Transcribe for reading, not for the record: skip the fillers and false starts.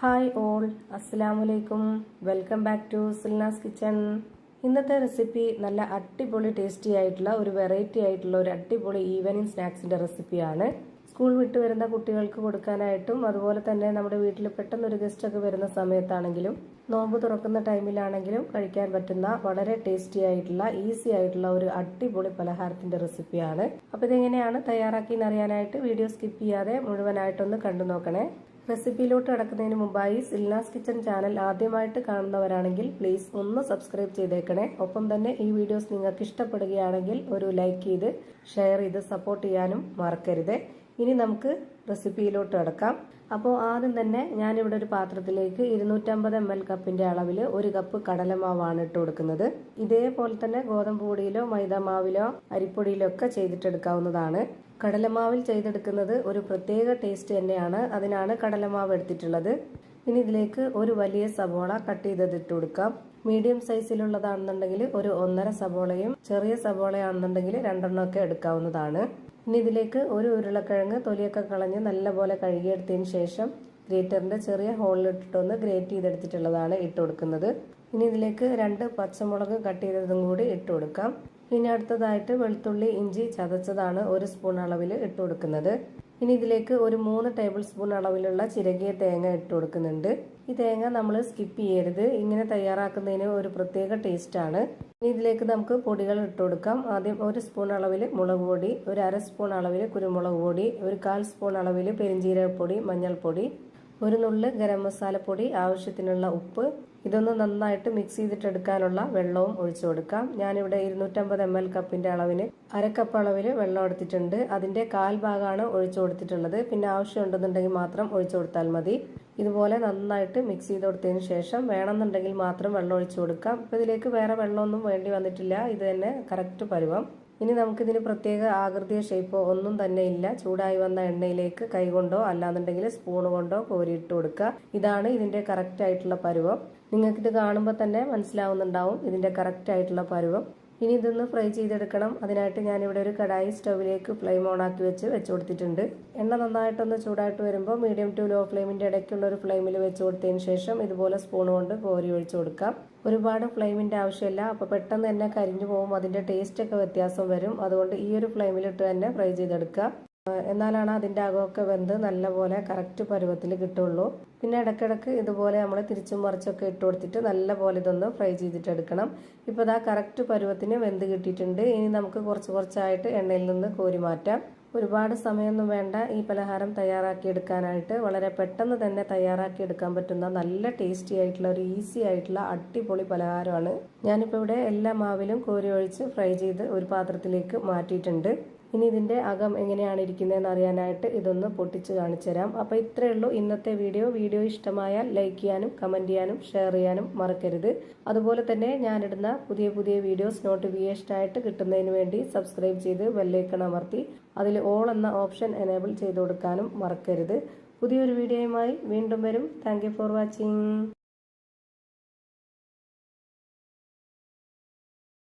Hi all, അസ്സലാമലൈക്കും. Welcome back to Silna's kitchen. ഇന്നത്തെ recipe നല്ല അടിപൊളി ടേസ്റ്റി ആയിട്ടുള്ള ഒരു വെറൈറ്റി ആയിട്ടുള്ള ഒരു അടിപൊളി ഈവനിങ് സ്നാക്സിന്റെ റെസിപ്പിയാണ്. സ്കൂൾ വിട്ട് വരുന്ന കുട്ടികൾക്ക് കൊടുക്കാനായിട്ടും അതുപോലെ തന്നെ നമ്മുടെ വീട്ടിൽ പെട്ടെന്ന് ഒരു ഗസ്റ്റ് ഒക്കെ വരുന്ന സമയത്താണെങ്കിലും നോമ്പ് തുറക്കുന്ന ടൈമിലാണെങ്കിലും കഴിക്കാൻ പറ്റുന്ന വളരെ ടേസ്റ്റി ആയിട്ടുള്ള ഈസി ആയിട്ടുള്ള ഒരു അടിപൊളി പലഹാരത്തിന്റെ റെസിപ്പിയാണ്. അപ്പോൾ ഇതെങ്ങനെയാണ് തയ്യാറാക്കി എന്നറിയാനായിട്ട് വീഡിയോ സ്കിപ്പ് ചെയ്യാതെ മുഴുവനായിട്ടൊന്ന് കണ്ടു നോക്കണേ. റെസിപ്പിയിലോട്ട് കടക്കുന്നതിന് മുമ്പായി സിൽനാസ് കിച്ചൺ ചാനൽ ആദ്യമായിട്ട് കാണുന്നവരാണെങ്കിൽ പ്ലീസ് ഒന്ന് സബ്സ്ക്രൈബ് ചെയ്തേക്കണേ. ഒപ്പം തന്നെ ഈ വീഡിയോസ് നിങ്ങൾക്ക് ഇഷ്ടപ്പെടുകയാണെങ്കിൽ ഒരു ലൈക്ക് ചെയ്ത് ഷെയർ ചെയ്ത് സപ്പോർട്ട് ചെയ്യാനും മറക്കരുത്. ഇനി നമുക്ക് റെസിപ്പിയിലോട്ട് കടക്കാം. അപ്പോൾ ആദ്യം തന്നെ ഞാനിവിടെ ഒരു പാത്രത്തിലേക്ക് 250 ml കപ്പിന്റെ അളവിൽ 1 കപ്പ് കടലമാവാണ് ഇട്ട് കൊടുക്കുന്നത്. ഇതേപോലെ തന്നെ ഗോതമ്പ് പൊടിയിലോ മൈദാമാവിലോ അരിപ്പൊടിയിലോ ഒക്കെ ചെയ്തിട്ടെടുക്കാവുന്നതാണ്. കടലമാവിൽ ചെയ്തെടുക്കുന്നത് ഒരു പ്രത്യേക ടേസ്റ്റ് തന്നെയാണ്. അതിനാണ് കടലമാവ് എടുത്തിട്ടുള്ളത്. ഇനി ഇതിലേക്ക് ഒരു വലിയ സവോള കട്ട് ചെയ്തത് ഇട്ട് കൊടുക്കാം. മീഡിയം സൈസിലുള്ളതാണെന്നുണ്ടെങ്കിൽ ഒരു 1.5 സവോളയും ചെറിയ സവോളയാണെന്നുണ്ടെങ്കിൽ 2 ഒക്കെ എടുക്കാവുന്നതാണ്. ഇനി ഇതിലേക്ക് ഒരു ഉരുളക്കിഴങ്ങ് തൊലിയൊക്കെ കളഞ്ഞ് നല്ലപോലെ കഴുകിയെടുത്തതിന് ശേഷം ഗ്രേറ്ററിന്റെ ചെറിയ ഹോളിലിട്ടിട്ടൊന്ന് ഗ്രേറ്റ് ചെയ്തെടുത്തിട്ടുള്ളതാണ് ഇട്ട് കൊടുക്കുന്നത്. ഇനി ഇതിലേക്ക് 2 പച്ചമുളക് കട്ട് ചെയ്തതും കൂടി ഇട്ട് കൊടുക്കാം. ഇനി അടുത്തതായിട്ട് വെളുത്തുള്ളി ഇഞ്ചി ചതച്ചതാണ് 1 സ്പൂൺ അളവിൽ ഇട്ട് കൊടുക്കുന്നത്. ഇനി ഇതിലേക്ക് ഒരു 3 ടേബിൾ സ്പൂൺ അളവിലുള്ള ചിരകിയ തേങ്ങ ഇട്ട് കൊടുക്കുന്നുണ്ട്. ഈ തേങ്ങ നമ്മൾ സ്കിപ്പ് ചെയ്യരുത്. ഇങ്ങനെ തയ്യാറാക്കുന്നതിന് ഒരു പ്രത്യേക ടേസ്റ്റാണ്. ഇനി ഇതിലേക്ക് നമുക്ക് പൊടികൾ ഇട്ട് കൊടുക്കാം. ആദ്യം 1 സ്പൂൺ അളവിൽ മുളക് പൊടി, ഒരു 1/2 സ്പൂൺ അളവിൽ കുരുമുളക് പൊടി, ഒരു 1/4 സ്പൂൺ അളവിൽ പെരിഞ്ജീരകപ്പൊടി, മഞ്ഞൾപ്പൊടി, ഒരു നുള്ള് ഗരം മസാലപ്പൊടി, ആവശ്യത്തിനുള്ള ഉപ്പ്. ഇതൊന്ന് നന്നായിട്ട് മിക്സ് ചെയ്തിട്ടെടുക്കാനുള്ള വെള്ളവും ഒഴിച്ചു കൊടുക്കാം. ഞാനിവിടെ 250 ml കപ്പിന്റെ അളവിന് 1/2 കപ്പ് അളവിൽ വെള്ളം എടുത്തിട്ടുണ്ട്. അതിന്റെ 1/4 ഭാഗമാണ് ഒഴിച്ചു കൊടുത്തിട്ടുള്ളത്. പിന്നെ ആവശ്യമുണ്ടെന്നുണ്ടെങ്കിൽ മാത്രം ഒഴിച്ചു കൊടുത്താൽ മതി. ഇതുപോലെ നന്നായിട്ട് മിക്സ് ചെയ്ത് കൊടുത്തതിന് ശേഷം വേണമെന്നുണ്ടെങ്കിൽ മാത്രം വെള്ളം ഒഴിച്ചു കൊടുക്കാം. ഇപ്പം ഇതിലേക്ക് വേറെ വെള്ളമൊന്നും വേണ്ടി വന്നിട്ടില്ല. ഇത് തന്നെ കറക്റ്റ് പരുവം. ഇനി നമുക്കിതിന് പ്രത്യേക ആകൃതിയോ ഷേപ്പോ ഒന്നും തന്നെ ഇല്ല. ചൂടായി വന്ന എണ്ണയിലേക്ക് കൈകൊണ്ടോ അല്ലാന്നുണ്ടെങ്കിൽ സ്പൂൺ കൊണ്ടോ കോരിയിട്ട് കൊടുക്കുക. ഇതാണ് ഇതിന്റെ കറക്റ്റ് ആയിട്ടുള്ള പരുവം. നിങ്ങൾക്കിത് കാണുമ്പോൾ തന്നെ മനസ്സിലാവുന്നുണ്ടാവും ഇതിന്റെ കറക്റ്റ് ആയിട്ടുള്ള പരുവം. ഇനി ഇതൊന്ന് ഫ്രൈ ചെയ്തെടുക്കണം. അതിനായിട്ട് ഞാനിവിടെ ഒരു കടായി സ്റ്റൗവിലേക്ക് ഫ്ലെയിം ഓൺ ആക്കി വെച്ച് കൊടുത്തിട്ടുണ്ട്. എണ്ണ നന്നായിട്ടൊന്ന് ചൂടായിട്ട് വരുമ്പോൾ മീഡിയം ടു ലോ ഫ്ലെയിമിന്റെ ഇടയ്ക്കുള്ള ഒരു ഫ്ലെയിമിൽ വെച്ച് കൊടുത്തതിന് ശേഷം ഇതുപോലെ സ്പൂൺ കൊണ്ട് കോരി ഒഴിച്ചു കൊടുക്കാം. ഒരുപാട് ഫ്ലെയിമിന്റെ ആവശ്യമില്ല. അപ്പോൾ പെട്ടെന്ന് തന്നെ കരിഞ്ഞു പോകും. അതിന്റെ ടേസ്റ്റ് ഒക്കെ വ്യത്യാസം വരും. അതുകൊണ്ട് ഈ ഒരു ഫ്ലെയിമിലിട്ട് തന്നെ ഫ്രൈ ചെയ്തെടുക്കുക. എന്നാലാണ് അതിൻ്റെ അകമൊക്കെ വെന്ത് നല്ലപോലെ കറക്റ്റ് പരുവത്തിൽ കിട്ടുള്ളൂ. പിന്നെ ഇടയ്ക്കിടയ്ക്ക് ഇതുപോലെ നമ്മൾ തിരിച്ചും മറിച്ചൊക്കെ ഇട്ട് കൊടുത്തിട്ട് നല്ലപോലെ ഇതൊന്ന് ഫ്രൈ ചെയ്തിട്ടെടുക്കണം. ഇപ്പോൾ ഇതാ കറക്റ്റ് പരുവത്തിന് വെന്ത് കിട്ടിയിട്ടുണ്ട്. ഇനി നമുക്ക് കുറച്ചായിട്ട് എണ്ണയിൽ നിന്ന് കോരി മാറ്റാം. ഒരുപാട് സമയമൊന്നും വേണ്ട ഈ പലഹാരം തയ്യാറാക്കിയെടുക്കാനായിട്ട്. വളരെ പെട്ടെന്ന് തന്നെ തയ്യാറാക്കിയെടുക്കാൻ പറ്റുന്ന നല്ല ടേസ്റ്റി ആയിട്ടുള്ള ഒരു ഈസി ആയിട്ടുള്ള അടിപൊളി പലഹാരമാണ്. ഞാനിപ്പോൾ ഇവിടെ എല്ലാ മാവിലും കോരി ഒഴിച്ച് ഫ്രൈ ചെയ്ത് ഒരു പാത്രത്തിലേക്ക് മാറ്റിയിട്ടുണ്ട്. ഇനി ഇതിൻ്റെ അകം എങ്ങനെയാണ് ഇരിക്കുന്നതെന്ന് അറിയാനായിട്ട് ഇതൊന്ന് പൊട്ടിച്ച് കാണിച്ചു തരാം. അപ്പോൾ ഇത്രയേ ഉള്ളൂ ഇന്നത്തെ വീഡിയോ ഇഷ്ടമായാൽ ലൈക്ക് ചെയ്യാനും കമൻറ്റ് ചെയ്യാനും ഷെയർ ചെയ്യാനും മറക്കരുത്. അതുപോലെ തന്നെ ഞാനിടുന്ന പുതിയ വീഡിയോസ് നോട്ടിഫിക്കേഷനായിട്ട് കിട്ടുന്നതിന് വേണ്ടി സബ്സ്ക്രൈബ് ചെയ്ത് ബെല്ലൈക്കൺ അമർത്തി അതിൽ ഓൾ എന്ന ഓപ്ഷൻ എനേബിൾ ചെയ്ത് കൊടുക്കാനും മറക്കരുത്. പുതിയൊരു വീഡിയോയുമായി വീണ്ടും വരും. Thank you for watching.